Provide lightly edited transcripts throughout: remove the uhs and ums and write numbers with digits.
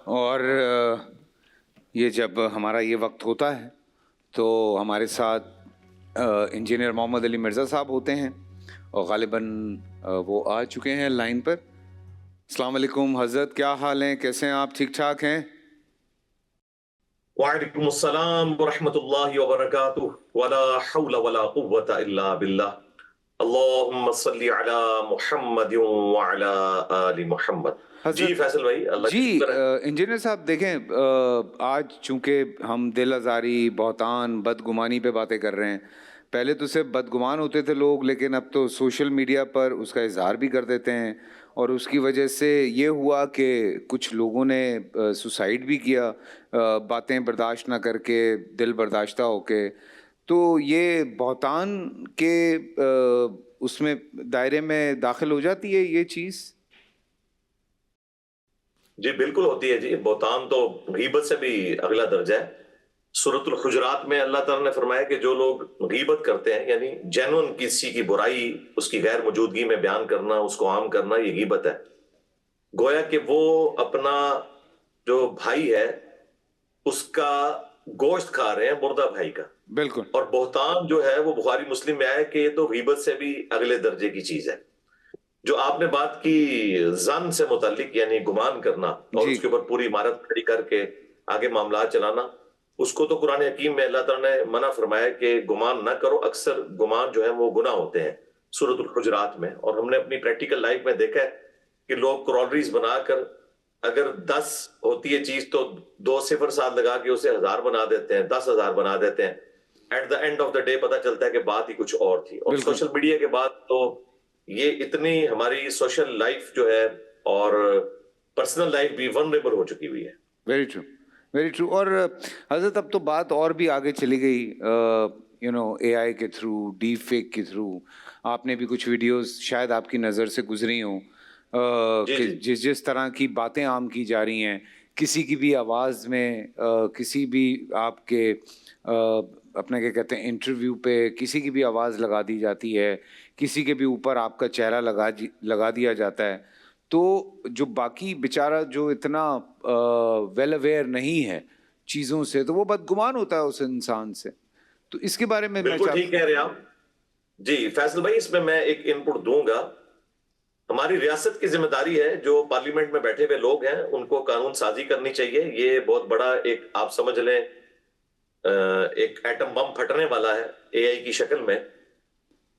اور یہ جب ہمارا یہ وقت ہوتا ہے تو ہمارے ساتھ انجینئر محمد علی مرزا صاحب ہوتے ہیں اور غالباً وہ آ چکے ہیں لائن پر. السلام علیکم حضرت, کیا حال ہیں, کیسے ہیں آپ, ٹھیک ٹھاک ہیں؟ وعلیکم السلام ورحمۃ اللہ وبرکاتہ ولا حول ولا قوة الا باللہ اللہم صلی علی محمد وعلی آل محمد. جی فیصل بھائی, اللہ جی کا شکر ہے. انجینئر صاحب دیکھیں, آج چونکہ ہم دل آزاری, بہتان, بدگمانی پہ باتیں کر رہے ہیں. پہلے تو صرف بدگمان ہوتے تھے لوگ, لیکن اب تو سوشل میڈیا پر اس کا اظہار بھی کر دیتے ہیں, اور اس کی وجہ سے یہ ہوا کہ کچھ لوگوں نے سوسائڈ بھی کیا باتیں برداشت نہ کر کے, دل برداشتہ ہو کے. تو یہ بہتان کے اس میں دائرے میں داخل ہو جاتی ہے یہ چیز؟ جی بالکل ہوتی ہے جی. بہتان تو غیبت سے بھی اگلا درجہ ہے. سورۃ الحجرات میں اللہ تعالیٰ نے فرمایا کہ جو لوگ غیبت کرتے ہیں, یعنی جینون کسی کی برائی اس کی غیر موجودگی میں بیان کرنا, اس کو عام کرنا, یہ غیبت ہے. گویا کہ وہ اپنا جو بھائی ہے اس کا گوشت کھا رہے ہیں, مردہ بھائی کا. بالکل. اور بہتان جو ہے وہ بخاری مسلم میں آیا کہ یہ تو غیبت سے بھی اگلے درجے کی چیز ہے. جو آپ نے بات کی ظن سے متعلق, یعنی گمان کرنا اور جی. اس کے اوپر پوری عمارت کھڑی کر کے آگے معاملات چلانا, اس کو تو قرآن حکیم میں اللہ تعالیٰ نے منع فرمایا کہ گمان نہ کرو. اکثر گمان جو ہے وہ گناہ ہوتے ہیں سورۃ الحجرات میں. اور ہم نے اپنی پریکٹیکل لائف میں دیکھا ہے کہ لوگ کرالریز بنا کر, اگر 10 ہوتی ہے چیز تو 2 صفر ساتھ لگا کے اسے 1000 بنا دیتے ہیں, 10,000 بنا دیتے ہیں. At the end of the day پتہ چلتا ہے کہ بات ہی کچھ اور تھی. اور سوشل میڈیا کے بعد تو یہ اتنی ہماری سوشل لائف جو ہے اور پرسنل لائف بھی ونریبل ہو چکی ہوئی ہے. Very true, very true. اور حضرت اب تو بات اور بھی آگے چلی گئی, اے آئی کے تھرو, ڈیپ فیک کے تھرو. آپ نے بھی کچھ ویڈیوز شاید آپ کی نظر سے گزری ہوں کہ جس طرح کی باتیں عام کی جا رہی ہیں, کسی کی بھی آواز میں, کسی بھی آپ کے اپنا کیا کہتے ہیں انٹرویو پہ کسی کی بھی آواز لگا دی جاتی ہے, کسی کے بھی اوپر آپ کا چہرہ لگا دیا جاتا ہے. تو جو باقی بیچارہ جو اتنا ویل اویئر نہیں ہے چیزوں سے, تو وہ بدگمان ہوتا ہے اس انسان سے. تو اس کے بارے میں بالکل ٹھیک کہہ رہے ہیں آپ. جی فیصل بھائی, اس میں میں ایک ان پٹ دوں گا. ہماری ریاست کی ذمہ داری ہے, جو پارلیمنٹ میں بیٹھے ہوئے لوگ ہیں ان کو قانون سازی کرنی چاہیے. یہ بہت بڑا ایک, آپ سمجھ لیں ایک ایٹم بم پھٹنے والا ہے اے آئی کی شکل میں,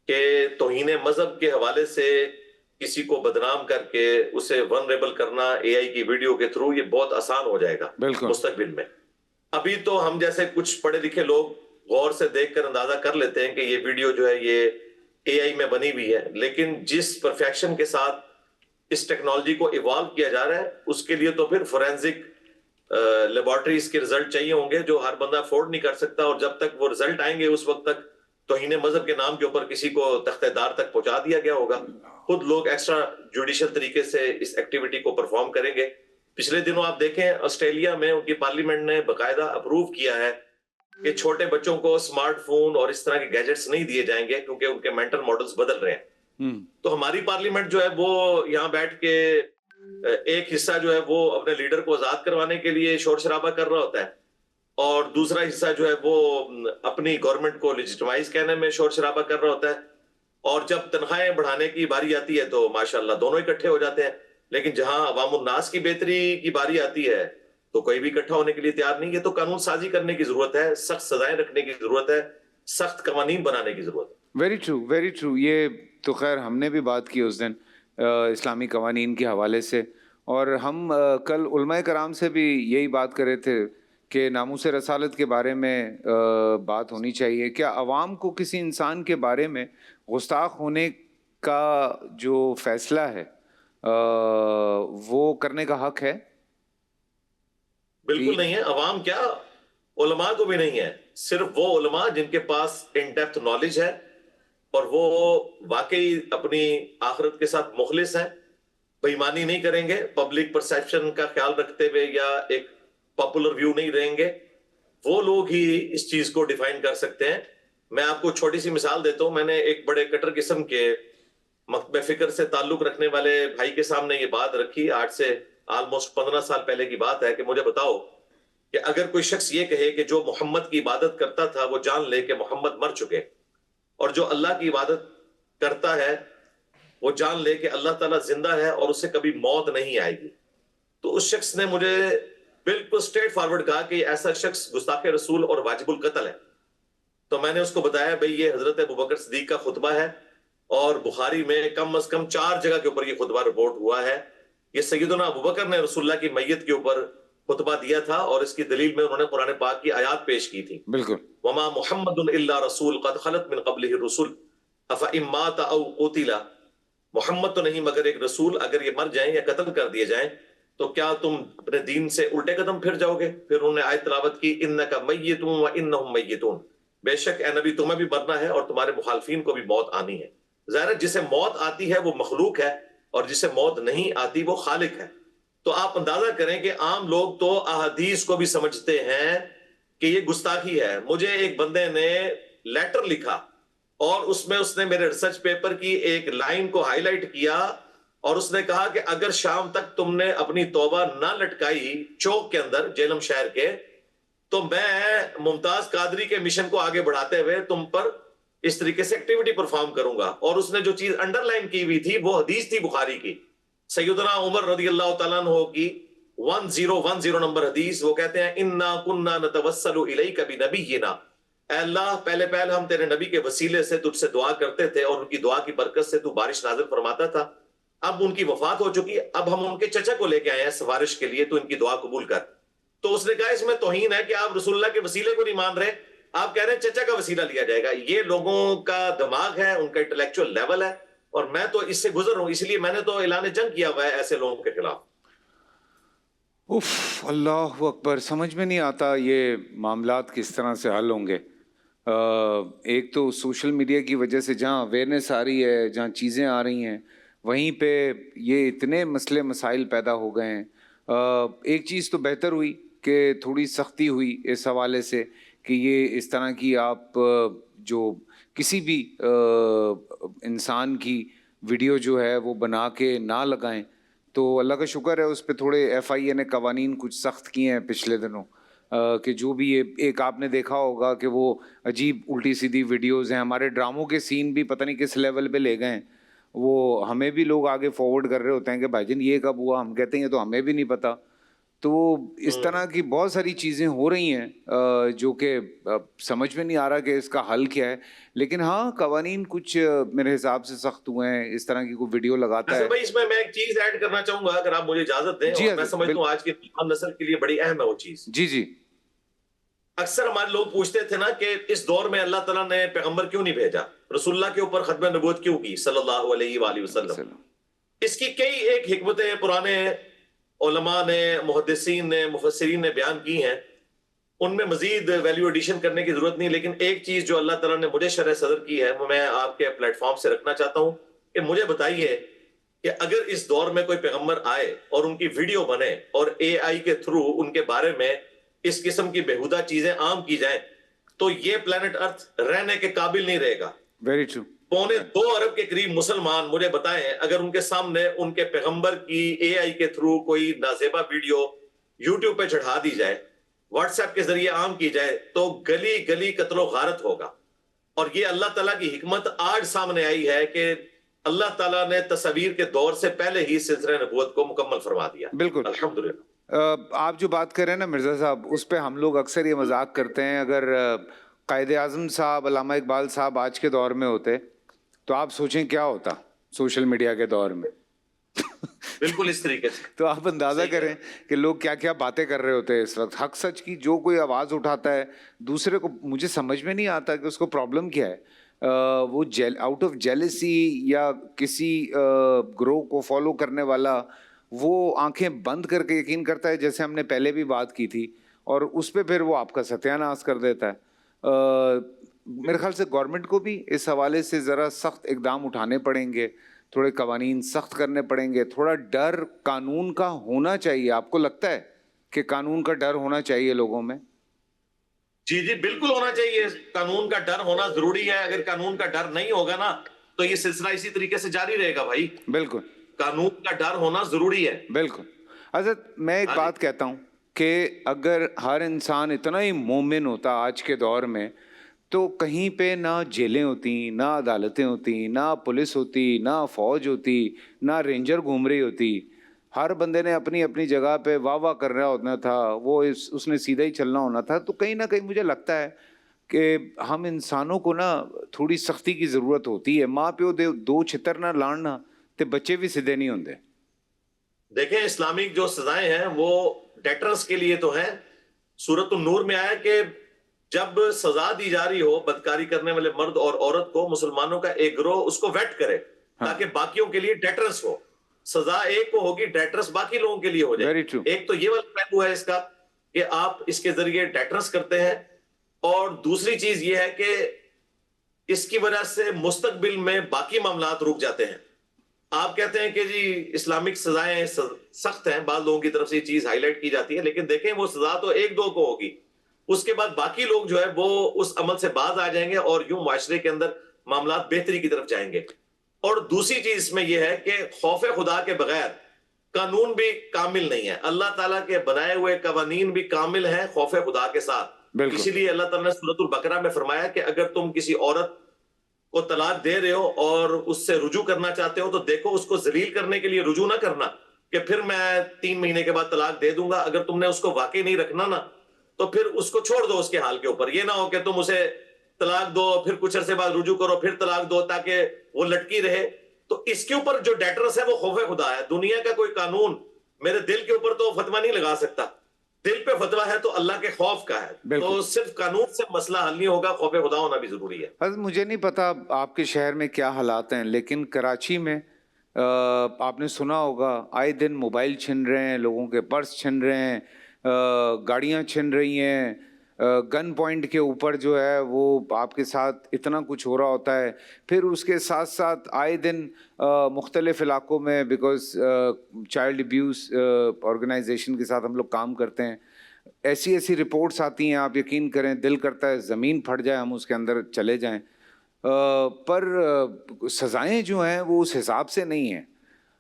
کہ توہین مذہب کے حوالے سے کسی کو بدنام کر کے اسے ونریبل کرنا اے آئی کی ویڈیو کے تھرو, یہ بہت آسان ہو جائے گا مستقبل میں. ابھی تو ہم جیسے کچھ پڑھے لکھے لوگ غور سے دیکھ کر اندازہ کر لیتے ہیں کہ یہ ویڈیو جو ہے یہ اے آئی میں بنی ہوئی ہے, لیکن جس پرفیکشن کے ساتھ اس ٹیکنالوجی کو ایوالو کیا جا رہا ہے اس کے لیے تو پھر فورینزک لیبارٹریز کے رزلٹ چاہیے ہوں گے, جو ہر بندہ افورڈ نہیں کر سکتا. اور جب تک وہ رزلٹ آئیں گے اس وقت تک توہین مذہب کے نام کے اوپر کسی کو تختہ دار تک پہنچا دیا گیا ہوگا. خود لوگ ایکسٹرا جوڈیشل طریقے سے اس ایکٹیویٹی کو پرفارم کریں گے. پچھلے دنوں آپ دیکھیں آسٹریلیا میں ان کی پارلیمنٹ نے باقاعدہ اپروو کیا ہے کہ چھوٹے بچوں کو سمارٹ فون اور اس طرح کے گیجٹس نہیں دیے جائیں گے کیونکہ ان کے مینٹل ماڈلز بدل رہے ہیں. تو ہماری پارلیمنٹ جو ہے وہ یہاں بیٹھ کے ایک حصہ جو ہے وہ اپنے لیڈر کو آزاد کروانے کے لیے شور شرابہ کر رہا ہوتا ہے, اور دوسرا حصہ جو ہے وہ اپنی گورنمنٹ کو لیجٹمائز کہنے میں شور شرابہ کر رہا ہوتا ہے. اور جب تنخواہیں بڑھانے کی باری آتی ہے تو ماشاءاللہ دونوں اکٹھے ہو جاتے ہیں. لیکن جہاں عوام الناس کی بہتری کی باری آتی ہے تو کوئی بھی اکٹھا ہونے کے لیے تیار نہیں ہے. تو قانون سازی کرنے کی ضرورت ہے, سخت سزائیں رکھنے کی ضرورت ہے, سخت قوانین بنانے کی ضرورت ہے. Very true, very true. یہ تو خیر ہم نے بھی بات کی اس دن اسلامی قوانین کے حوالے سے, اور ہم کل علماء کرام سے بھی یہی بات کر رہے تھے کہ ناموس رسالت کے بارے میں بات ہونی چاہیے. کیا عوام کو کسی انسان کے بارے میں گستاخ ہونے کا جو فیصلہ ہے وہ کرنے کا حق ہے؟ بالکل نہیں ہے. عوام کیا, علماء کو بھی نہیں ہے. صرف وہ علماء جن کے پاس ان ڈیپتھ نالج ہے اور وہ واقعی اپنی آخرت کے ساتھ مخلص ہیں, بے ایمانی نہیں کریں گے, پبلک پرسیپشن کا خیال رکھتے ہوئے یا ایک پاپولر ویو نہیں رہیں گے, وہ لوگ ہی اس چیز کو ڈیفائن کر سکتے ہیں. میں آپ کو چھوٹی سی مثال دیتا ہوں. میں نے ایک بڑے کٹر قسم کے مکتب فکر سے تعلق رکھنے والے بھائی کے سامنے یہ بات رکھی آج سے آلموسٹ 15 سال پہلے کی بات ہے کہ مجھے بتاؤ کہ اگر کوئی شخص یہ کہے کہ جو محمد کی عبادت کرتا تھا وہ جان لے کہ محمد مر چکے، اور جو اللہ کی عبادت کرتا ہے وہ جان لے کہ اللہ تعالیٰ زندہ ہے اور اسے کبھی موت نہیں آئے گی، تو اس شخص نے مجھے بالکل سٹریٹ فارورڈ کہا کہ ایسا شخص گستاخ رسول اور واجب القتل ہے۔ تو میں نے اس کو بتایا بھئی یہ حضرت ابوبکر صدیق کا خطبہ ہے، اور بخاری میں کم از کم 4 جگہ کے اوپر یہ خطبہ رپورٹ ہوا ہے۔ یہ سیدنا ابوبکر نے رسول اللہ کی میت کے اوپر خطبہ دیا تھا، اور اس کی دلیل میں انہوں نے قرآن پاک کی آیات پیش کی تھی۔ بالکل۔ وما محمد الا رسول قد خلت من قبلہ الرسل افإن مات او قتل، محمد تو نہیں مگر ایک رسول، اگر یہ مر جائیں یا قتل کر دیے جائیں تو کیا تم اپنے دین سے الٹے قدم پھر جاؤ گے؟ پھر انہوں نے آیت تلاوت کی انک میت وانہم میتون، بے شک اے نبی تمہیں بھی مرنا ہے اور تمہارے مخالفین کو بھی موت آنی ہے۔ ظاہر جسے موت آتی ہے وہ مخلوق ہے، اور جسے موت نہیں آتی وہ خالق ہے۔ تو آپ اندازہ کریں کہ عام لوگ تو احادیث کو بھی سمجھتے ہیں کہ یہ گستاخی ہے۔ مجھے ایک بندے نے لیٹر لکھا اور اس میں اس نے میرے ریسرچ پیپر کی ایک لائن کو ہائی لائٹ کیا، اور اس نے کہا کہ اگر شام تک تم نے اپنی توبہ نہ لٹکائی چوک کے اندر جیلم شہر کے، تو میں ممتاز قادری کے مشن کو آگے بڑھاتے ہوئے تم پر اس طریقے سے ایکٹیویٹی پرفارم کروں گا۔ اور اس نے جو چیز انڈر لائن کی ہوئی تھی وہ حدیث تھی بخاری کی، سیدنا عمر رضی اللہ تعالیٰ عنہ کی 1010 نمبر حدیث۔ وہ کہتے ہیں انا کننا نتوسل الیک بنبینا، اے اللہ پہلے پہل ہم تیرے نبی کے وسیلے سے تجھ سے دعا کرتے تھے، اور ان کی دعا کی برکت سے تو بارش نازل فرماتا تھا۔ اب ان کی وفات ہو چکی، اب ہم ان کے چچا کو لے کے آئے ہیں سفارش کے لیے، تو ان کی دعا قبول کر۔ تو اس نے کہا اس میں توہین ہے کہ آپ رسول اللہ کے وسیلے کو نہیں مان رہے، آپ کہہ رہے ہیں چچا کا وسیلہ لیا جائے گا۔ یہ لوگوں کا دماغ ہے، ان کا انٹلیکچوئل لیول ہے، اور میں تو اس سے گزر ہوں، اس لیے میں نے تو اعلان جنگ کیا ہوا ہے ایسے لوگوں کے خلاف۔ اف، اللہ اکبر، سمجھ میں نہیں آتا یہ معاملات کس طرح سے حل ہوں گے۔ ایک تو سوشل میڈیا کی وجہ سے جہاں اویئرنیس آ رہی ہے، جہاں چیزیں آ رہی ہیں، وہیں پہ یہ اتنے مسئلے مسائل پیدا ہو گئے ہیں۔ ایک چیز تو بہتر ہوئی کہ تھوڑی سختی ہوئی اس حوالے سے کہ یہ اس طرح کی آپ جو کسی بھی انسان کی ویڈیو جو ہے وہ بنا کے نہ لگائیں، تو اللہ کا شکر ہے اس پہ تھوڑے ایف آئی اے نے قوانین کچھ سخت کیے ہیں پچھلے دنوں، کہ جو بھی ایک آپ نے دیکھا ہوگا کہ وہ عجیب الٹی سیدھی ویڈیوز ہیں، ہمارے ڈراموں کے سین بھی پتہ نہیں کس لیول پہ لے گئے ہیں، وہ ہمیں بھی لوگ آگے فارورڈ کر رہے ہوتے ہیں کہ بھائی جان یہ کب ہوا، ہم کہتے ہیں یہ تو ہمیں بھی نہیں پتہ۔ تو اس طرح کی بہت ساری چیزیں ہو رہی ہیں جو کہ سمجھ میں نہیں آ رہا کہ اس کا حل کیا ہے، لیکن ہاں قوانین کچھ میرے حساب سے سخت ہوئے ہیں۔ اس طرح کی کوئی ویڈیو لگاتا ہے، بھائی اس میں ایک چیز ایڈ کرنا چاہوں گا اگر آپ مجھے اجازت دیں، اور میں سمجھتا ہوں آج کی نوجوان نسل کے لیے بڑی اہم ہے وہ چیز۔ جی جی، اکثر ہمارے لوگ پوچھتے تھے نا کہ اس دور میں اللہ تعالیٰ نے پیغمبر کیوں نہیں بھیجا، رسول اللہ کے اوپر ختم نبوت کیوں کی صلی اللہ علیہ وآلہ وسلم۔ اس کی کئی ایک حکمتیں پرانے علماء نے، محدثین نے، مفسرین نے بیان کی ہیں، ان میں مزید ویلیو ایڈیشن کرنے کی ضرورت نہیں، لیکن ایک چیز جو اللہ تعالیٰ نے مجھے شرح صدر کی ہے وہ میں آپ کے پلیٹ فارم سے رکھنا چاہتا ہوں کہ مجھے بتائیے کہ اگر اس دور میں کوئی پیغمبر آئے اور ان کی ویڈیو بنے اور اے آئی کے تھرو ان کے بارے میں اس قسم کی بےہودہ چیزیں عام کی جائیں، تو یہ پلانٹ ارتھ رہنے کے قابل نہیں رہے گا۔ Very true. 2 ارب کے قریب مسلمان مجھے بتائیں اگر ان کے سامنے ان کے پیغمبر کی اے آئی کے تھرو کوئی نازیبا ویڈیو یوٹیوب پہ چڑھا دی جائے، واٹس ایپ کے ذریعے عام کی جائے، تو گلی گلی قتل و غارت ہوگا۔ اور یہ اللہ تعالیٰ کی حکمت آج سامنے آئی ہے کہ اللہ تعالیٰ نے تصویر کے دور سے پہلے ہی سلسلہ نبوت کو مکمل فرما دیا۔ بالکل، الحمدللہ۔ آپ جو بات کر رہے ہیں نا مرزا صاحب، اس پہ ہم لوگ اکثر یہ مذاق کرتے ہیں، اگر قائد اعظم صاحب علامہ اقبال صاحب آج کے دور میں ہوتے تو آپ سوچیں کیا ہوتا سوشل میڈیا کے دور میں۔ بالکل اس طریقے سے تو آپ اندازہ کریں کہ لوگ کیا کیا باتیں کر رہے ہوتے ہیں اس وقت۔ حق سچ کی جو کوئی آواز اٹھاتا ہے دوسرے کو، مجھے سمجھ میں نہیں آتا کہ اس کو پرابلم کیا ہے۔ وہ آؤٹ آف جیلسی یا کسی گروہ کو فالو کرنے والا وہ آنکھیں بند کر کے یقین کرتا ہے، جیسے ہم نے پہلے بھی بات کی تھی، اور اس پہ پھر وہ آپ کا ستیہ ناش کر دیتا ہے۔ میرے خیال سے گورنمنٹ کو بھی اس حوالے سے ذرا سخت اقدام اٹھانے پڑیں گے، تھوڑے قوانین سخت کرنے پڑیں گے، تھوڑا ڈر قانون کا ہونا چاہیے۔ آپ کو لگتا ہے کہ قانون کا ڈر ہونا چاہیے لوگوں میں؟ جی جی بالکل ہونا چاہیے، قانون کا ڈر ہونا ضروری ہے۔ اگر قانون کا ڈر نہیں ہوگا نا تو یہ سلسلہ اسی طریقے سے جاری رہے گا بھائی۔ بالکل، قانون کا ڈر ہونا ضروری ہے۔ بالکل۔ حضرت میں ایک بات کہتا ہوں کہ اگر ہر انسان اتنا ہی مومن ہوتا آج کے دور میں تو کہیں پہ نہ جیلیں ہوتی، نہ عدالتیں ہوتی، نہ پولیس ہوتی، نہ فوج ہوتی، نہ رینجر گھوم رہی ہوتی. ہر بندے نے اپنی اپنی جگہ پہ واہ واہ کر رہا ہونا تھا، وہ اس نے سیدھا ہی چلنا ہونا تھا. تو کہیں نہ کہیں مجھے لگتا ہے کہ ہم انسانوں کو نا تھوڑی سختی کی ضرورت ہوتی ہے. ماں پیو دو چھتر نہ لاننا تے بچے بھی سیدھے نہیں ہوندے. دیکھیں اسلامک جو سزائیں ہیں وہ ڈیٹرنس کے لیے تو ہیں. سورۃ النور میں آیا کہ جب سزا دی جا رہی ہو بدکاری کرنے والے مرد اور عورت کو، مسلمانوں کا ایک گروہ اس کو ویٹ کرے تاکہ باقیوں کے لیے ڈیٹرنس ہو. سزا ایک کو ہوگی، ڈیٹرنس باقی لوگوں کے لیے ہو جائے. Very true. ایک تو یہ والا پہلو ہے اس کا کہ آپ اس کے ذریعے ڈیٹرنس کرتے ہیں، اور دوسری چیز یہ ہے کہ اس کی وجہ سے مستقبل میں باقی معاملات رک جاتے ہیں. آپ کہتے ہیں کہ جی اسلامک سزائیں سخت ہیں، بعض لوگوں کی طرف سے یہ چیز ہائی لائٹ کی جاتی ہے، لیکن دیکھیں وہ سزا تو ایک دو کو ہوگی، اس کے بعد باقی لوگ جو ہے وہ اس عمل سے باز آ جائیں گے اور یوں معاشرے کے اندر معاملات بہتری کی طرف جائیں گے. اور دوسری چیز اس میں یہ ہے کہ خوف خدا کے بغیر قانون بھی کامل نہیں ہے. اللہ تعالیٰ کے بنائے ہوئے قوانین بھی کامل ہیں خوف خدا کے ساتھ. اسی لیے اللہ تعالیٰ نے سورۃ البقرہ میں فرمایا کہ اگر تم کسی عورت کو طلاق دے رہے ہو اور اس سے رجوع کرنا چاہتے ہو تو دیکھو اس کو ذلیل کرنے کے لیے رجوع نہ کرنا کہ پھر میں 3 مہینے کے بعد طلاق دے دوں گا. اگر تم نے اس کو واقعی نہیں رکھنا نا تو پھر اس کو چھوڑ دو اس کے حال کے اوپر. یہ نہ ہو کہ تم اسے طلاق دو پھر کچھ عرصے بعد رجوع کرو پھر طلاق دو تاکہ وہ لٹکی رہے. تو اس کے اوپر جو ڈیٹرنس ہے وہ خوف خدا ہے. دنیا کا کوئی قانون میرے دل کے اوپر تو فتویٰ نہیں لگا سکتا. دل پہ فتویٰ ہے تو اللہ کے خوف کا ہے. تو صرف قانون سے مسئلہ حل نہیں ہوگا، خوف خدا ہونا بھی ضروری ہے. حضرت مجھے نہیں پتا آپ کے شہر میں کیا حالات ہیں، لیکن کراچی میں آپ نے سنا ہوگا آئے دن موبائل چھن رہے ہیں، لوگوں کے پرس چھن رہے ہیں، گاڑیاں چھن رہی ہیں. گن پوائنٹ کے اوپر جو ہے وہ آپ کے ساتھ اتنا کچھ ہو رہا ہوتا ہے. پھر اس کے ساتھ ساتھ آئے دن مختلف علاقوں میں بیکاز چائلڈ ابیوز آرگنائزیشن کے ساتھ ہم لوگ کام کرتے ہیں، ایسی ایسی رپورٹس آتی ہیں آپ یقین کریں دل کرتا ہے زمین پھٹ جائے ہم اس کے اندر چلے جائیں. پر سزائیں جو ہیں وہ اس حساب سے نہیں ہیں.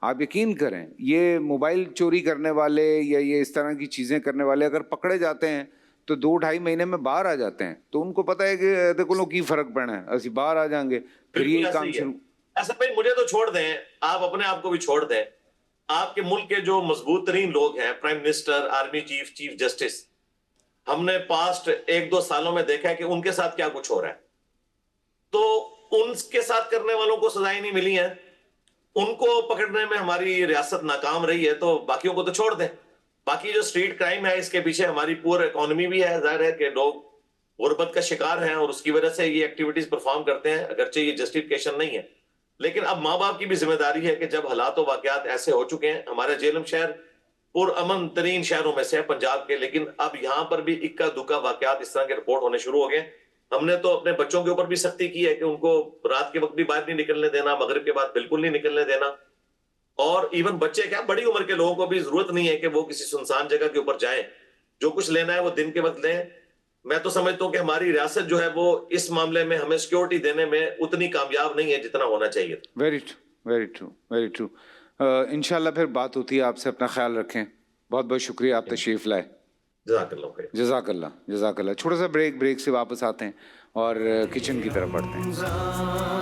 آپ یقین کریں یہ موبائل چوری کرنے والے یا یہ اس طرح کی چیزیں کرنے والے اگر پکڑے جاتے ہیں تو 2-2.5 مہینے میں باہر آ جاتے ہیں. تو ان کو پتہ ہے کہ دیکھو لوگ کی فرق پڑنا ہے، اسی باہر آ جائیں گے پھر یہی کام شروع. ایسا بھائی مجھے تو چھوڑ دیں، آپ اپنے آپ کو بھی چھوڑ دیں. آپ کے ملک کے جو مضبوط ترین لوگ ہیں، prime minister, army chief, chief justice, ہم نے پاسٹ 1-2 سالوں میں دیکھا ہے کہ ان کے ساتھ کیا کچھ ہو رہا ہے. تو ان کے ساتھ کرنے والوں کو سزائیں نہیں ملی ہیں، ان کو پکڑنے میں ہماری ریاست ناکام رہی ہے، تو باقیوں کو تو چھوڑ دیں. باقی جو اسٹریٹ کرائم ہے اس کے پیچھے ہماری پور اکانومی بھی ہے. ظاہر ہے کہ لوگ غربت کا شکار ہیں اور اس کی وجہ سے یہ ایکٹیویٹیز پرفارم کرتے ہیں، اگرچہ یہ جسٹیفیکیشن نہیں ہے. لیکن اب ماں باپ کی بھی ذمہ داری ہے کہ جب حالات و واقعات ایسے ہو چکے ہیں، ہمارا جہلم شہر پر امن ترین شہروں میں سے ہے پنجاب کے، لیکن اب یہاں پر بھی اکا دکا واقعات اس طرح کے رپورٹ ہونے شروع ہو گئے. ہم نے تو اپنے بچوں کے اوپر بھی سختی کی ہے کہ ان کو رات کے وقت بھی باہر نہیں نکلنے دینا، مغرب کے بعد بالکل نہیں نکلنے دینا. اور ایون بچے کیا بڑی عمر کے لوگوں کو بھی ضرورت نہیں ہے کہ وہ کسی سنسان جگہ کے اوپر جائیں. جو کچھ لینا ہے وہ دن کے وقت لیں. میں تو سمجھتا ہوں کہ ہماری ریاست جو ہے وہ اس معاملے میں ہمیں سیکیورٹی دینے میں اتنی کامیاب نہیں ہے جتنا ہونا چاہیے. Very true, very true, very true. انشاءاللہ پھر بات ہوتی ہے آپ سے. اپنا خیال رکھیں. بہت بہت شکریہ آپ تشریف لائے. جزاک اللہ خیر. جزاک اللہ، جزاک اللہ. چھوٹا سا بریک سے واپس آتے ہیں اور کچن کی طرف بڑھتے ہیں.